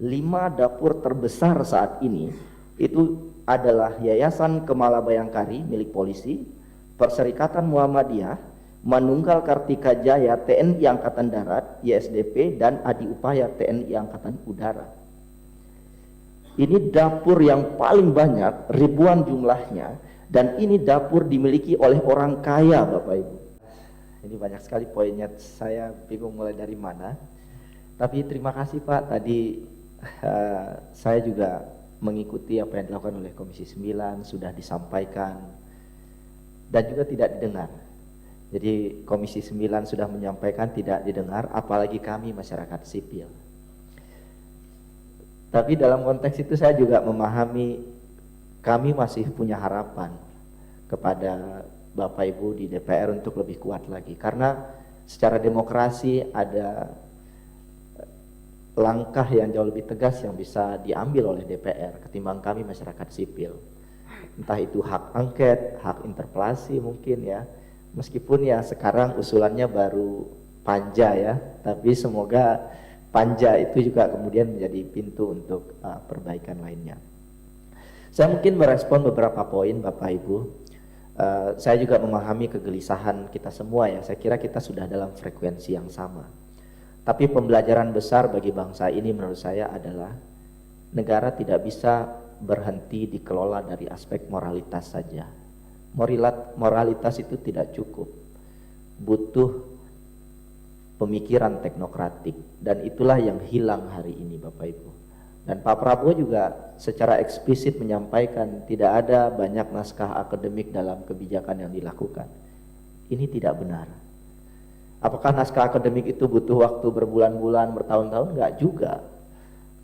5 dapur terbesar saat ini itu adalah Yayasan Kemala Bayangkari milik polisi, Perserikatan Muhammadiyah, Manunggal Kartika Jaya TNI Angkatan Darat, YSDP, dan Adi Upaya TNI Angkatan Udara. Ini dapur yang paling banyak, ribuan jumlahnya, dan ini dapur dimiliki oleh orang kaya, Bapak Ibu. Ini banyak sekali poinnya, saya bingung mulai dari mana. Tapi terima kasih Pak, tadi saya juga mengikuti apa yang dilakukan oleh Komisi 9, sudah disampaikan dan juga tidak didengar. Jadi Komisi 9 sudah menyampaikan, tidak didengar, apalagi kami masyarakat sipil. Tapi dalam konteks itu saya juga memahami kami masih punya harapan kepada Bapak Ibu di DPR untuk lebih kuat lagi, karena secara demokrasi ada langkah yang jauh lebih tegas yang bisa diambil oleh DPR ketimbang kami masyarakat sipil. Entah itu hak angket, hak interpelasi mungkin ya. Meskipun ya sekarang usulannya baru panja ya, tapi semoga panja itu juga kemudian menjadi pintu untuk perbaikan lainnya. Saya mungkin merespon beberapa poin Bapak Ibu. Saya juga memahami kegelisahan kita semua ya. Saya kira kita sudah dalam frekuensi yang sama. Tapi pembelajaran besar bagi bangsa ini menurut saya adalah negara tidak bisa berhenti dikelola dari aspek moralitas saja. Moralitas itu tidak cukup, butuh pemikiran teknokratik, dan itulah yang hilang hari ini Bapak Ibu. Dan Pak Prabowo juga secara eksplisit menyampaikan tidak ada banyak naskah akademik dalam kebijakan yang dilakukan. Ini tidak benar. Apakah naskah akademik itu butuh waktu berbulan-bulan, bertahun-tahun? Enggak juga.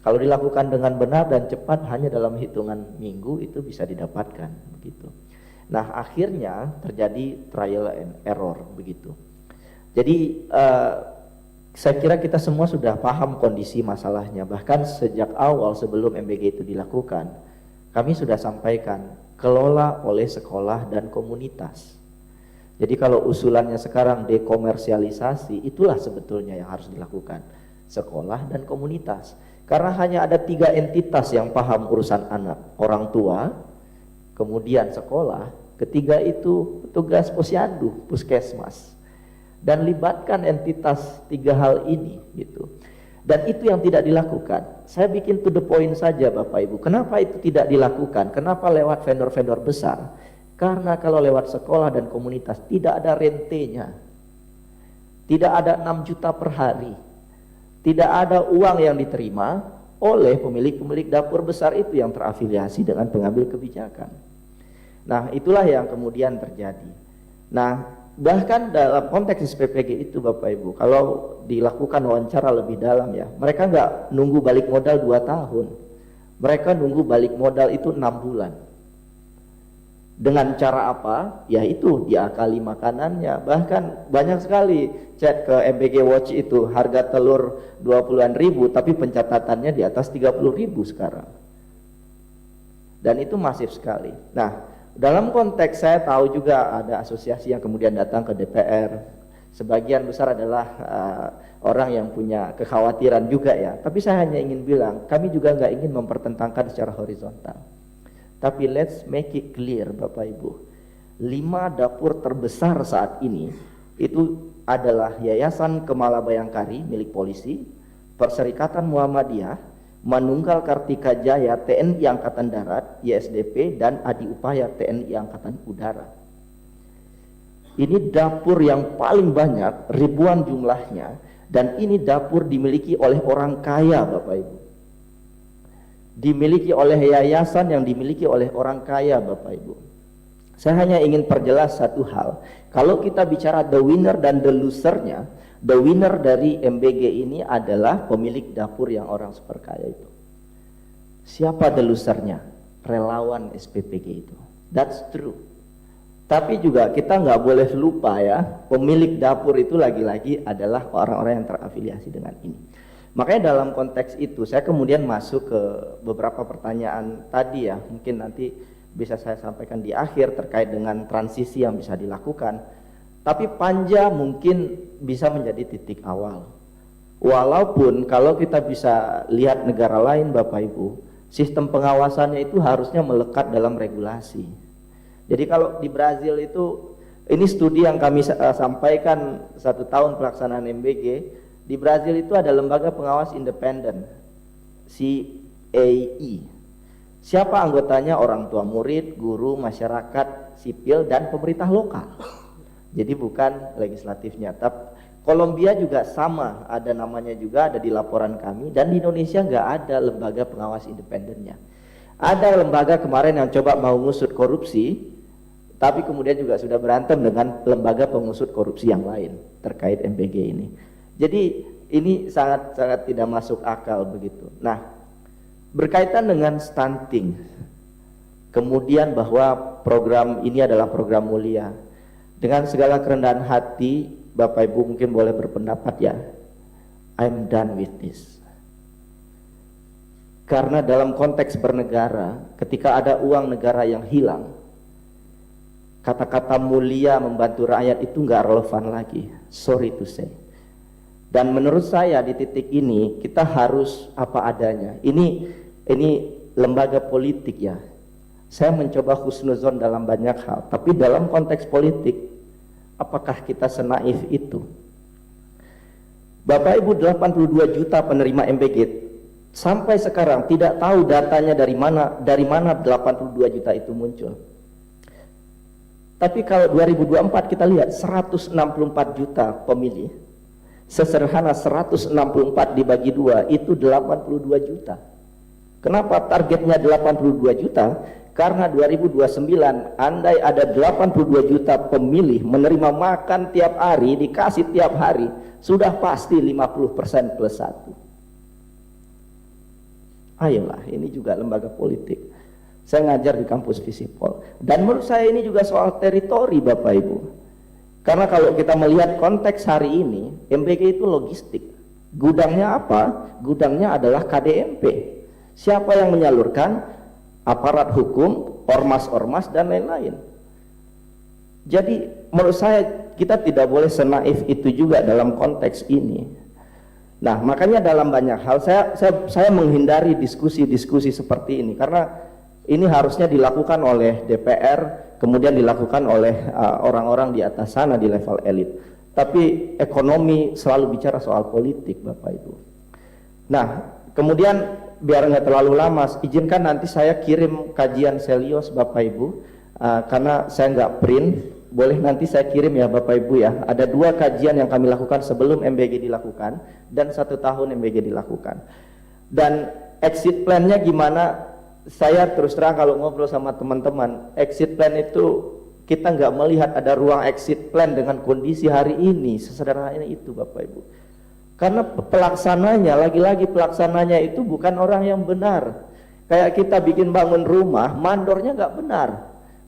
Kalau dilakukan dengan benar dan cepat, hanya dalam hitungan minggu itu bisa didapatkan begitu. Nah, akhirnya terjadi trial and error begitu. Jadi saya kira kita semua sudah paham kondisi masalahnya. Bahkan sejak awal sebelum MBG itu dilakukan, kami sudah sampaikan kelola oleh sekolah dan komunitas. Jadi kalau usulannya sekarang dekomersialisasi, itulah sebetulnya yang harus dilakukan, sekolah dan komunitas. Karena hanya ada 3 entitas yang paham urusan anak, orang tua, kemudian sekolah, ketiga itu petugas posyandu, puskesmas. Dan libatkan entitas 3 hal ini gitu. Dan itu yang tidak dilakukan. Saya bikin to the point saja Bapak Ibu. Kenapa itu tidak dilakukan? Kenapa lewat vendor-vendor besar? Karena kalau lewat sekolah dan komunitas tidak ada rentenya. Tidak ada 6 juta per hari. Tidak ada uang yang diterima oleh pemilik-pemilik dapur besar itu yang terafiliasi dengan pengambil kebijakan. Nah, itulah yang kemudian terjadi. Nah, bahkan dalam konteks SPPG itu Bapak Ibu, kalau dilakukan wawancara lebih dalam ya, mereka nggak nunggu balik modal 2 tahun. Mereka nunggu balik modal itu 6 bulan. Dengan cara apa? Ya itu diakali makanannya. Bahkan banyak sekali chat ke MBG Watch itu, harga telur 20-an ribu tapi pencatatannya di atas 30 ribu sekarang. Dan itu masif sekali. Nah, dalam konteks saya tahu juga ada asosiasi yang kemudian datang ke DPR. Sebagian besar adalah orang yang punya kekhawatiran juga ya. Tapi saya hanya ingin bilang, kami juga nggak ingin mempertentangkan secara horizontal. Tapi let's make it clear Bapak Ibu, 5 dapur terbesar saat ini itu adalah Yayasan Kemala Bayangkari milik polisi, Perserikatan Muhammadiyah, Manunggal Kartika Jaya TNI Angkatan Darat, YSDP, dan Adi Upaya TNI Angkatan Udara. Ini dapur yang paling banyak, ribuan jumlahnya, dan ini dapur dimiliki oleh orang kaya Bapak Ibu. Dimiliki oleh yayasan yang dimiliki oleh orang kaya Bapak Ibu. Saya hanya ingin perjelas satu hal. Kalau kita bicara the winner dan the losernya, the winner dari MBG ini adalah pemilik dapur yang orang super kaya itu. Siapa the losernya? Relawan SPPG itu. That's true. Tapi juga kita nggak boleh lupa ya, pemilik dapur itu lagi-lagi adalah orang-orang yang terafiliasi dengan ini. Makanya dalam konteks itu saya kemudian masuk ke beberapa pertanyaan tadi ya, mungkin nanti bisa saya sampaikan di akhir terkait dengan transisi yang bisa dilakukan. Tapi panja mungkin bisa menjadi titik awal. Walaupun kalau kita bisa lihat negara lain Bapak Ibu, sistem pengawasannya itu harusnya melekat dalam regulasi. Jadi kalau di Brazil itu, ini studi yang kami sampaikan 1 tahun pelaksanaan MBG, di Brazil itu ada lembaga pengawas independen, CAE. Siapa anggotanya? Orang tua murid, guru, masyarakat sipil, dan pemerintah lokal. Jadi bukan legislatifnya. Tapi Kolombia juga sama, ada namanya juga, ada di laporan kami. Dan di Indonesia nggak ada lembaga pengawas independennya. Ada lembaga kemarin yang coba mau ngusut korupsi, tapi kemudian juga sudah berantem dengan lembaga pengusut korupsi yang lain terkait MBG ini. Jadi ini sangat tidak masuk akal begitu. Nah, berkaitan dengan stunting, kemudian bahwa program ini adalah program mulia, dengan segala kerendahan hati, Bapak Ibu mungkin boleh berpendapat ya, I'm done with this. Karena dalam konteks bernegara, ketika ada uang negara yang hilang, kata-kata mulia membantu rakyat itu nggak relevan lagi, sorry to say. Dan menurut saya di titik ini kita harus apa adanya. Ini lembaga politik ya. Saya mencoba husnuzon dalam banyak hal, tapi dalam konteks politik, apakah kita senaif itu? Bapak Ibu, 82 juta penerima MBG sampai sekarang tidak tahu datanya dari mana 82 juta itu muncul. Tapi kalau 2024 kita lihat 164 juta pemilih, sesederhana 164 dibagi 2 itu 82 juta. Kenapa targetnya 82 juta? Karena 2029 andai ada 82 juta pemilih menerima makan tiap hari, dikasih tiap hari, sudah pasti 50% plus 1. Ayolah, ini juga lembaga politik. Saya ngajar di kampus Visipol, dan menurut saya ini juga soal teritori Bapak Ibu. Karena kalau kita melihat konteks hari ini, MBG itu logistik. Gudangnya apa? Gudangnya adalah KDMP. Siapa yang menyalurkan? Aparat hukum, ormas-ormas, dan lain-lain. Jadi menurut saya kita tidak boleh senaif itu juga dalam konteks ini. Nah, makanya dalam banyak hal saya menghindari diskusi-diskusi seperti ini, karena ini harusnya dilakukan oleh DPR, kemudian dilakukan oleh orang-orang di atas sana di level elit. Tapi ekonomi selalu bicara soal politik Bapak Ibu. Nah, kemudian biar nggak terlalu lama, izinkan nanti saya kirim kajian Selios Bapak Ibu, karena saya nggak print, boleh nanti saya kirim ya Bapak Ibu ya. Ada 2 kajian yang kami lakukan sebelum MBG dilakukan, dan 1 tahun MBG dilakukan. Dan exit plan-nya gimana? Saya terus terang kalau ngobrol sama teman-teman, exit plan itu kita nggak melihat ada ruang exit plan dengan kondisi hari ini, sesederhana itu Bapak Ibu. Karena pelaksananya, lagi-lagi pelaksananya itu bukan orang yang benar. Kayak kita bikin bangun rumah, mandornya nggak benar.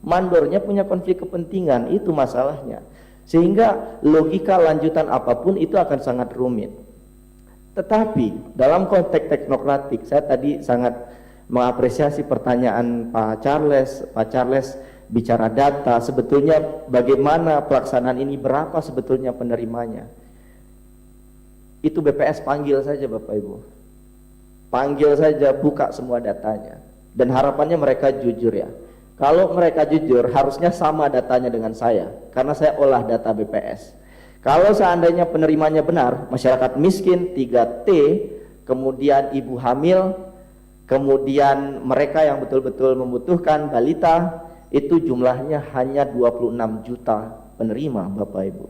Mandornya punya konflik kepentingan, itu masalahnya. Sehingga logika lanjutan apapun itu akan sangat rumit. Tetapi dalam konteks teknokratik, saya tadi sangat mengapresiasi pertanyaan Pak Charles. Pak Charles bicara data, sebetulnya bagaimana pelaksanaan ini, berapa sebetulnya penerimanya. Itu BPS panggil saja Bapak Ibu, panggil saja, buka semua datanya, dan harapannya mereka jujur ya. Kalau mereka jujur harusnya sama datanya dengan saya, karena saya olah data BPS. Kalau seandainya penerimanya benar, masyarakat miskin 3T, kemudian ibu hamil, kemudian mereka yang betul-betul membutuhkan, balita, itu jumlahnya hanya 26 juta penerima Bapak Ibu.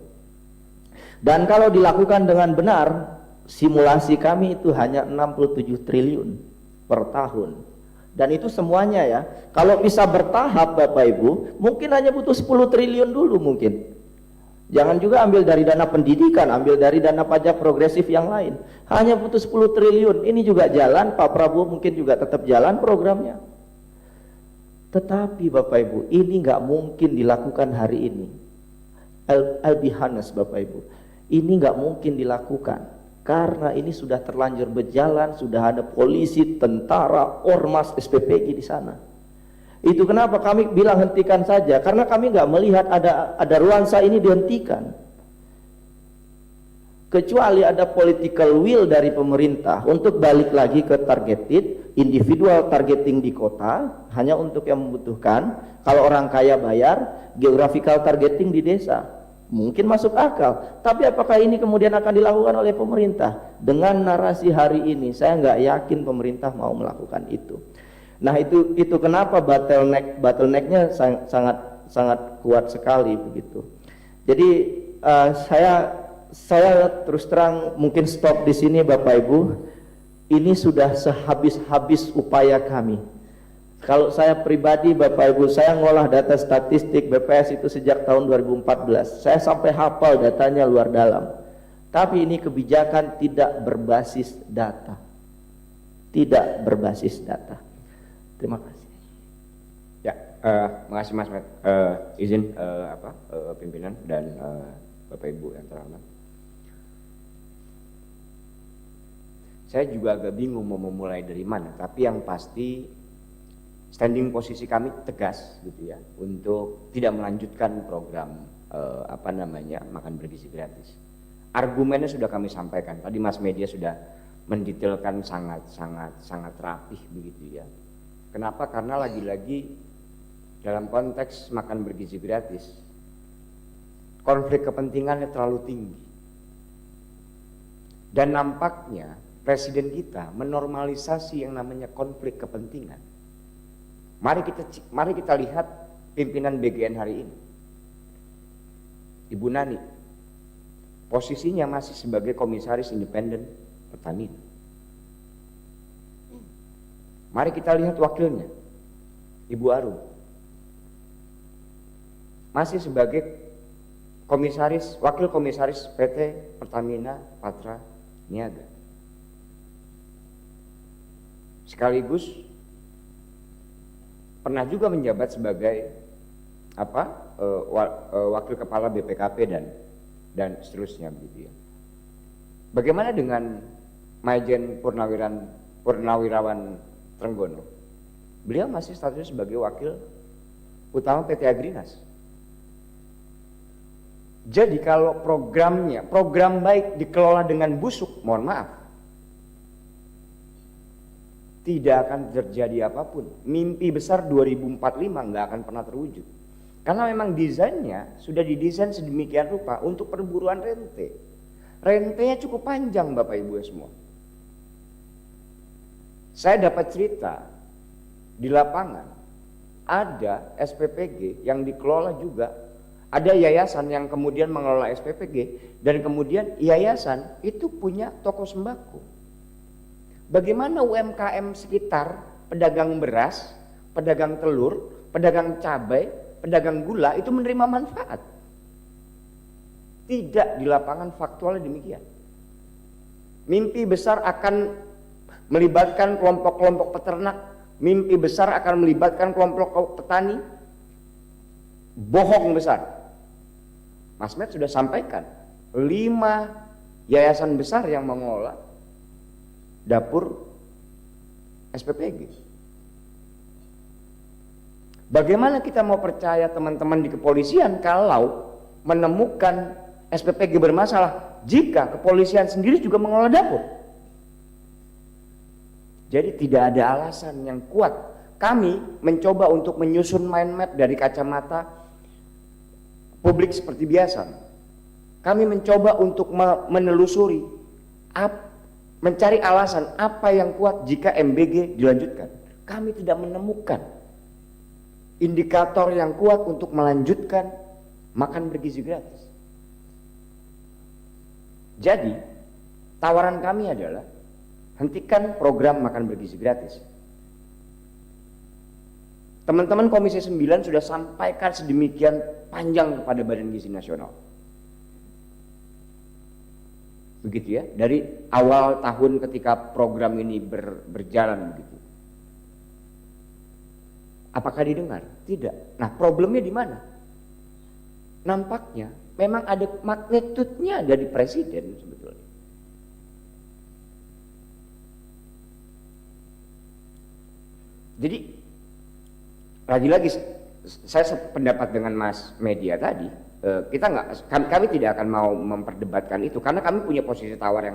Dan kalau dilakukan dengan benar, simulasi kami itu hanya 67 triliun per tahun. Dan itu semuanya ya. Kalau bisa bertahap Bapak Ibu, mungkin hanya butuh 10 triliun dulu mungkin. Jangan juga ambil dari dana pendidikan, ambil dari dana pajak progresif yang lain. Hanya butuh 10 triliun. Ini juga jalan, Pak Prabowo mungkin juga tetap jalan programnya. Tetapi Bapak Ibu, ini nggak mungkin dilakukan hari ini. I'll be honest Bapak Ibu. Ini nggak mungkin dilakukan karena ini sudah terlanjur berjalan, sudah ada polisi, tentara, ormas, SPPG di sana. Itu kenapa kami bilang hentikan saja, karena kami nggak melihat ada ruansa ini dihentikan. kecuali ada political will dari pemerintah untuk balik lagi ke targeted, individual targeting di kota, hanya untuk yang membutuhkan. Kalau orang kaya bayar, geographical targeting di desa, mungkin masuk akal. Tapi apakah ini kemudian akan dilakukan oleh pemerintah? Dengan narasi hari ini, saya nggak yakin pemerintah mau melakukan itu. Nah, itu kenapa bottlenecknya sangat kuat sekali begitu. Jadi saya terus terang mungkin stop di sini Bapak Ibu. Ini sudah sehabis-habis upaya kami. Kalau saya pribadi Bapak Ibu, saya ngolah data statistik BPS itu sejak tahun 2014. Saya sampai hafal datanya luar dalam. Tapi ini kebijakan tidak berbasis data. Tidak berbasis data. Terima kasih. Ya, makasih Mas Met. Izin pimpinan dan Bapak Ibu yang terhormat. Saya juga agak bingung mau memulai dari mana, tapi yang pasti standing posisi kami tegas gitu ya untuk tidak melanjutkan program makan bergizi gratis. Argumennya sudah kami sampaikan. Tadi Mas Media sudah mendetailkan sangat rapih begitu ya. Kenapa? Karena lagi-lagi dalam konteks makan bergizi gratis konflik kepentingannya terlalu tinggi. Dan nampaknya Presiden kita menormalisasi yang namanya konflik kepentingan. Mari kita lihat pimpinan BGN hari ini. Ibu Nani, posisinya masih sebagai komisaris independen Pertamina. Mari kita lihat wakilnya, Ibu Arum, masih sebagai wakil komisaris PT Pertamina Patra Niaga. Sekaligus pernah juga menjabat sebagai wakil kepala BPKP dan seterusnya begitu ya. Bagaimana dengan Majen Purnawirawan Trenggono? Beliau masih statusnya sebagai wakil utama PT Agrinas. Jadi kalau program baik dikelola dengan busuk, mohon maaf, tidak akan terjadi apapun. Mimpi besar 2045 nggak akan pernah terwujud. Karena memang desainnya sudah didesain sedemikian rupa untuk perburuan rente. Rentenya cukup panjang Bapak Ibu semua. Saya dapat cerita di lapangan ada SPPG yang dikelola juga. Ada yayasan yang kemudian mengelola SPPG dan kemudian yayasan itu punya toko sembako. Bagaimana UMKM sekitar, pedagang beras, pedagang telur, pedagang cabai, pedagang gula itu menerima manfaat? Tidak, di lapangan faktualnya demikian. Mimpi besar akan melibatkan kelompok-kelompok peternak, mimpi besar akan melibatkan kelompok petani, bohong besar. Mas Met sudah sampaikan, 5 yayasan besar yang mengelola dapur SPPG. Bagaimana kita mau percaya teman-teman di kepolisian kalau menemukan SPPG bermasalah jika kepolisian sendiri juga mengelola dapur? Jadi tidak ada alasan yang kuat. Kami mencoba untuk menyusun mind map dari kacamata publik seperti biasa. Kami mencoba untuk menelusuri mencari alasan apa yang kuat jika MBG dilanjutkan. Kami tidak menemukan indikator yang kuat untuk melanjutkan makan bergizi gratis. Jadi, tawaran kami adalah hentikan program makan bergizi gratis. Teman-teman Komisi 9 sudah sampaikan sedemikian panjang kepada Badan Gizi Nasional. Begitu ya, dari awal tahun ketika program ini berjalan begitu. Apakah didengar? Tidak. Nah, problemnya di mana? Nampaknya memang ada magnitudenya dari presiden sebetulnya. Jadi lagi-lagi saya sependapat dengan Mas Media tadi, kami tidak akan mau memperdebatkan itu karena kami punya posisi tawar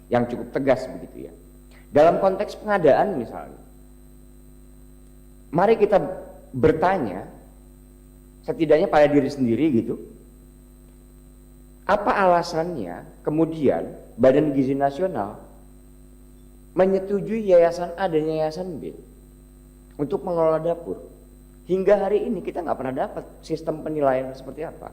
yang cukup tegas begitu ya. Dalam konteks pengadaan misalnya, mari kita bertanya setidaknya pada diri sendiri gitu, apa alasannya kemudian Badan Gizi Nasional menyetujui yayasan A dan yayasan B untuk mengelola dapur. Hingga hari ini kita nggak pernah dapat sistem penilaian seperti apa.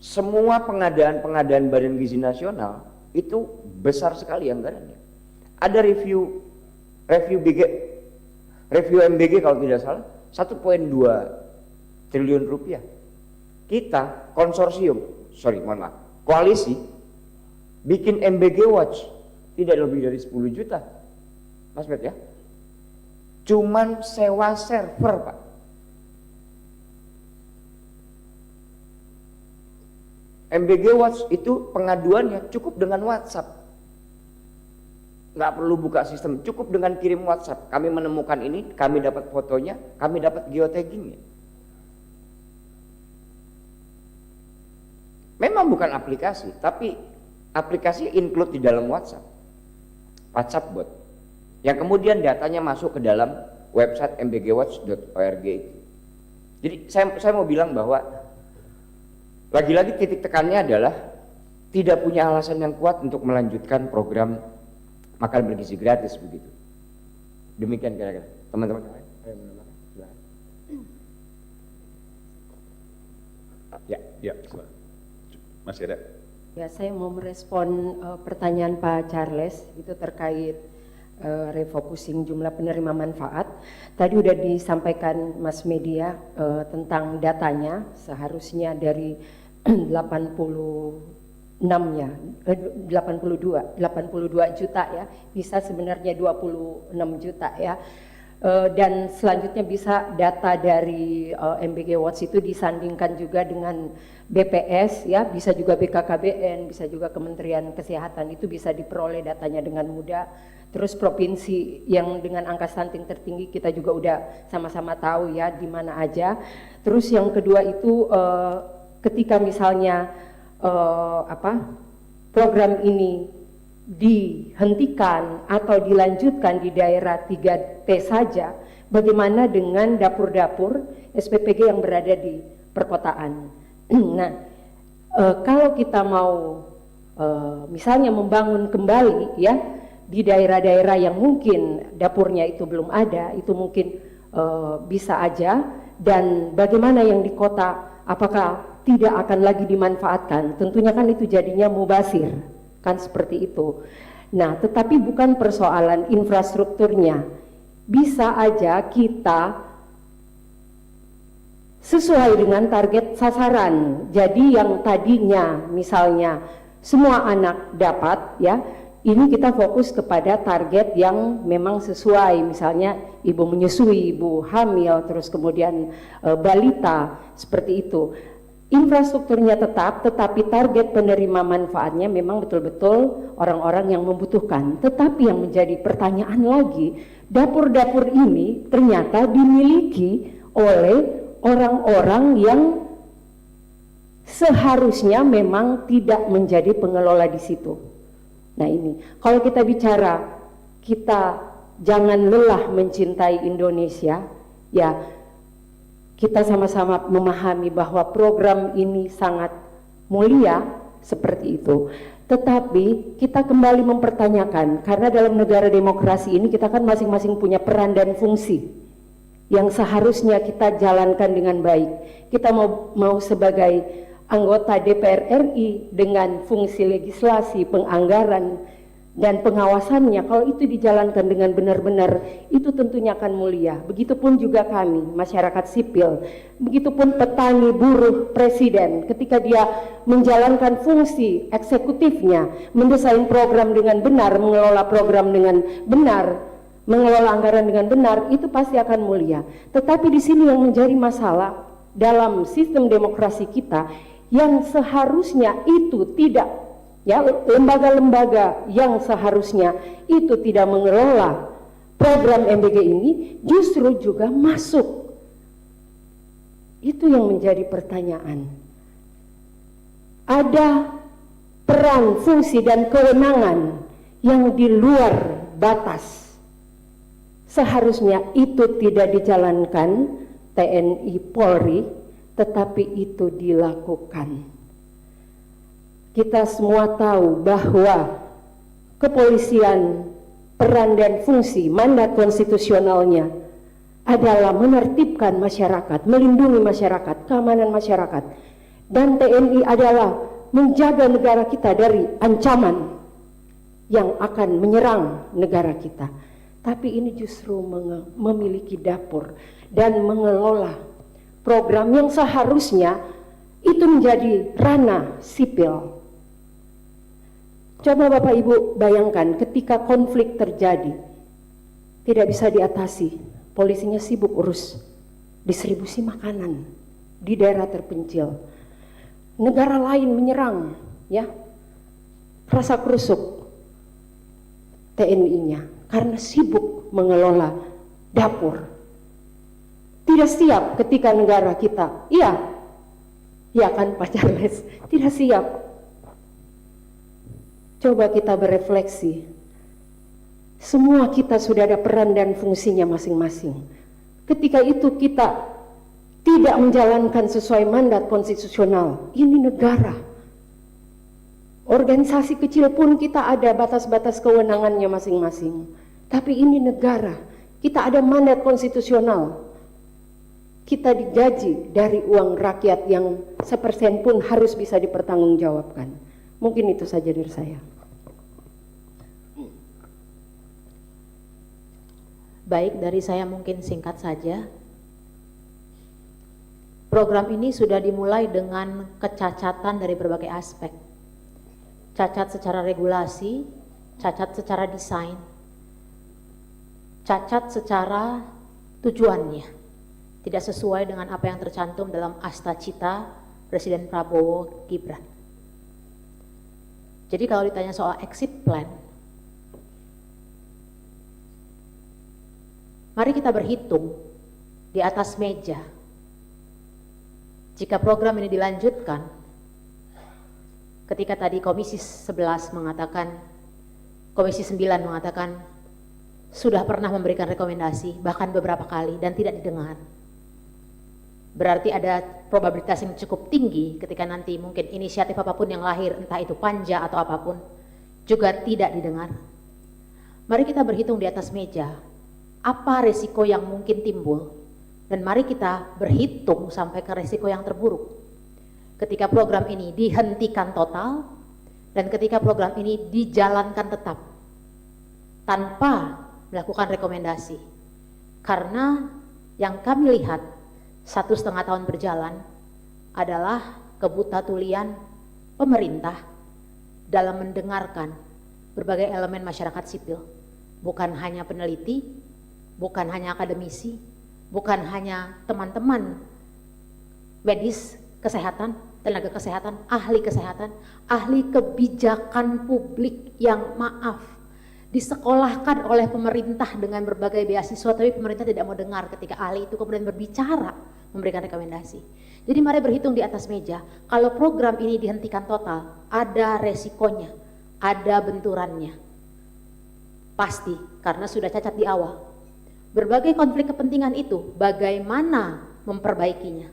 Semua pengadaan Badan Gizi Nasional itu besar sekali anggarannya. Ada review MBG kalau tidak salah 1,2 triliun rupiah. Kita koalisi bikin MBG Watch tidak lebih dari 10 juta, Mas Bet ya. Cuman sewa server Pak. MBG Watch itu pengaduannya cukup dengan WhatsApp, nggak perlu buka sistem, cukup dengan kirim WhatsApp. Kami menemukan ini, kami dapat fotonya, kami dapat geotaggingnya. Memang bukan aplikasi, tapi aplikasi include di dalam WhatsApp bot, yang kemudian datanya masuk ke dalam website mbgwatch.org itu. Jadi saya mau bilang bahwa lagi-lagi titik tekannya adalah tidak punya alasan yang kuat untuk melanjutkan program makan bergizi gratis begitu. Demikian kira-kira. Teman-teman yang lain, Ya, masih ada. Ya, saya mau merespon pertanyaan Pak Charles itu terkait refocusing jumlah penerima manfaat. Tadi udah disampaikan Mas Media tentang datanya, seharusnya dari 82 juta ya, bisa sebenarnya 26 juta ya. Dan selanjutnya bisa data dari MBG Watch itu disandingkan juga dengan BPS ya, bisa juga BKKBN, bisa juga Kementerian Kesehatan, itu bisa diperoleh datanya dengan mudah. Terus provinsi yang dengan angka stunting tertinggi kita juga udah sama-sama tahu ya di mana aja. Terus yang kedua itu ketika misalnya program ini dihentikan atau dilanjutkan di daerah 3T saja, bagaimana dengan dapur-dapur SPPG yang berada di perkotaan? Nah, kalau kita mau misalnya membangun kembali ya di daerah-daerah yang mungkin dapurnya itu belum ada, itu mungkin bisa aja. Dan bagaimana yang di kota, apakah tidak akan lagi dimanfaatkan? Tentunya kan itu jadinya mubazir, kan seperti itu. Nah, tetapi bukan persoalan infrastrukturnya. Bisa aja kita sesuai dengan target sasaran. Jadi yang tadinya misalnya semua anak dapat ya, ini kita fokus kepada target yang memang sesuai, misalnya ibu menyusui, ibu hamil, terus kemudian balita, seperti itu. Infrastrukturnya tetap, tetapi target penerima manfaatnya memang betul-betul orang-orang yang membutuhkan. Tetapi yang menjadi pertanyaan lagi, dapur-dapur ini ternyata dimiliki oleh orang-orang yang seharusnya memang tidak menjadi pengelola di situ. Nah ini, kalau kita bicara, kita jangan lelah mencintai Indonesia, ya kita sama-sama memahami bahwa program ini sangat mulia seperti itu. Tetapi kita kembali mempertanyakan, karena dalam negara demokrasi ini kita kan masing-masing punya peran dan fungsi yang seharusnya kita jalankan dengan baik. Kita mau sebagai anggota DPR RI dengan fungsi legislasi, penganggaran, dan pengawasannya, kalau itu dijalankan dengan benar-benar, itu tentunya akan mulia. Begitupun juga kami, masyarakat sipil, begitupun petani, buruh, presiden, ketika dia menjalankan fungsi eksekutifnya, mendesain program dengan benar, mengelola program dengan benar, mengelola anggaran dengan benar, itu pasti akan mulia. Tetapi di sini yang menjadi masalah dalam sistem demokrasi kita, yang seharusnya itu tidak, ya, lembaga-lembaga yang seharusnya itu tidak mengelola program MBG ini justru juga masuk Itu yang menjadi pertanyaan. Ada peran, fungsi, dan kewenangan yang di luar batas. Seharusnya itu tidak dijalankan TNI Polri, tetapi itu dilakukan. Kita semua tahu bahwa kepolisian, peran dan fungsi mandat konstitusionalnya adalah menertibkan masyarakat, melindungi masyarakat, keamanan masyarakat. Dan TNI adalah menjaga negara kita dari ancaman yang akan menyerang negara kita. Tapi ini justru memiliki dapur dan mengelola program yang seharusnya itu menjadi ranah sipil. Coba Bapak Ibu bayangkan ketika konflik terjadi, tidak bisa diatasi, polisinya sibuk urus distribusi makanan di daerah terpencil. Negara lain menyerang, ya, rasa kerusuk TNI-nya karena sibuk mengelola dapur. Tidak siap ketika negara kita, iya kan Pak Charles, tidak siap. Coba kita berefleksi. Semua kita sudah ada peran dan fungsinya masing-masing. Ketika itu kita tidak menjalankan sesuai mandat konstitusional, ini negara. Organisasi kecil pun kita ada batas-batas kewenangannya masing-masing. Tapi ini negara, kita ada mandat konstitusional. Kita digaji dari uang rakyat yang 1% pun harus bisa dipertanggungjawabkan. Mungkin itu saja dari saya. Baik, dari saya mungkin singkat saja. Program ini sudah dimulai dengan kecacatan dari berbagai aspek. Cacat secara regulasi, cacat secara desain, cacat secara tujuannya. Tidak sesuai dengan apa yang tercantum dalam Asta Cita Presiden Prabowo Gibran. Jadi kalau ditanya soal exit plan, mari kita berhitung di atas meja. Jika program ini dilanjutkan, ketika tadi Komisi 11 mengatakan, Komisi 9 mengatakan sudah pernah memberikan rekomendasi, bahkan beberapa kali dan tidak didengar. Berarti ada probabilitas yang cukup tinggi ketika nanti mungkin inisiatif apapun yang lahir, entah itu panja atau apapun, juga tidak didengar. Mari kita berhitung di atas meja, apa resiko yang mungkin timbul, dan mari kita berhitung sampai ke resiko yang terburuk. Ketika program ini dihentikan total, dan ketika program ini dijalankan tetap, tanpa melakukan rekomendasi. Karena yang kami lihat 1,5 tahun berjalan adalah kebutatulian pemerintah dalam mendengarkan berbagai elemen masyarakat sipil, bukan hanya peneliti, bukan hanya akademisi, bukan hanya teman-teman medis kesehatan, tenaga kesehatan, ahli kebijakan publik yang maaf disekolahkan oleh pemerintah dengan berbagai beasiswa, tapi pemerintah tidak mau dengar ketika ahli itu kemudian berbicara, memberikan rekomendasi. Jadi mari berhitung di atas meja, kalau program ini dihentikan total, ada resikonya, ada benturannya. Pasti, karena sudah cacat di awal. Berbagai konflik kepentingan itu, bagaimana memperbaikinya?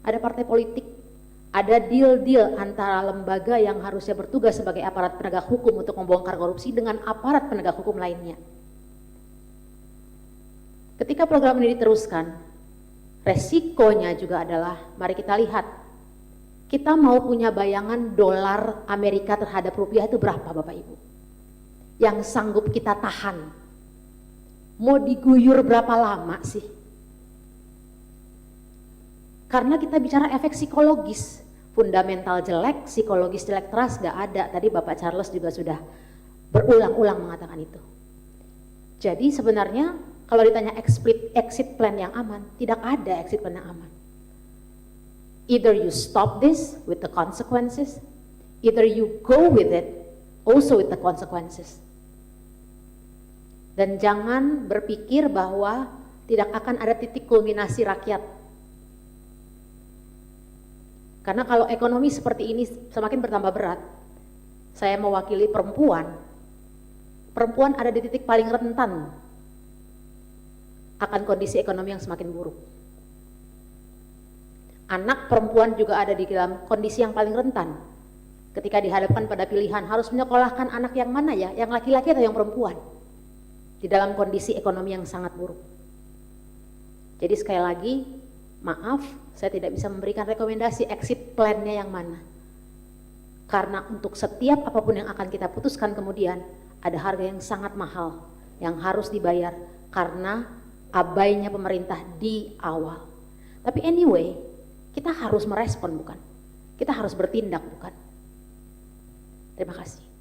Ada partai politik, ada deal-deal antara lembaga yang harusnya bertugas sebagai aparat penegak hukum untuk membongkar korupsi dengan aparat penegak hukum lainnya. Ketika program ini diteruskan, resikonya juga adalah, mari kita lihat, kita mau punya bayangan dolar Amerika terhadap rupiah itu berapa Bapak Ibu? Yang sanggup kita tahan. Mau diguyur berapa lama sih? Karena kita bicara efek psikologis, fundamental jelek, psikologis jelek teras gak ada. Tadi Bapak Charles juga sudah berulang-ulang mengatakan itu. Jadi sebenarnya kalau ditanya exit plan yang aman, tidak ada exit plan yang aman. Either you stop this with the consequences, either you go with it also with the consequences. Dan jangan berpikir bahwa tidak akan ada titik kulminasi rakyat. Karena kalau ekonomi seperti ini semakin bertambah berat, saya mewakili perempuan. Perempuan ada di titik paling rentan akan kondisi ekonomi yang semakin buruk. Anak perempuan juga ada di dalam kondisi yang paling rentan. Ketika dihadapkan pada pilihan harus menyekolahkan anak yang mana ya, yang laki-laki atau yang perempuan, di dalam kondisi ekonomi yang sangat buruk. Jadi sekali lagi, maaf, saya tidak bisa memberikan rekomendasi exit plan-nya yang mana. Karena untuk setiap apapun yang akan kita putuskan kemudian, ada harga yang sangat mahal yang harus dibayar karena abainya pemerintah di awal. Tapi anyway, kita harus merespon bukan? Kita harus bertindak bukan? Terima kasih.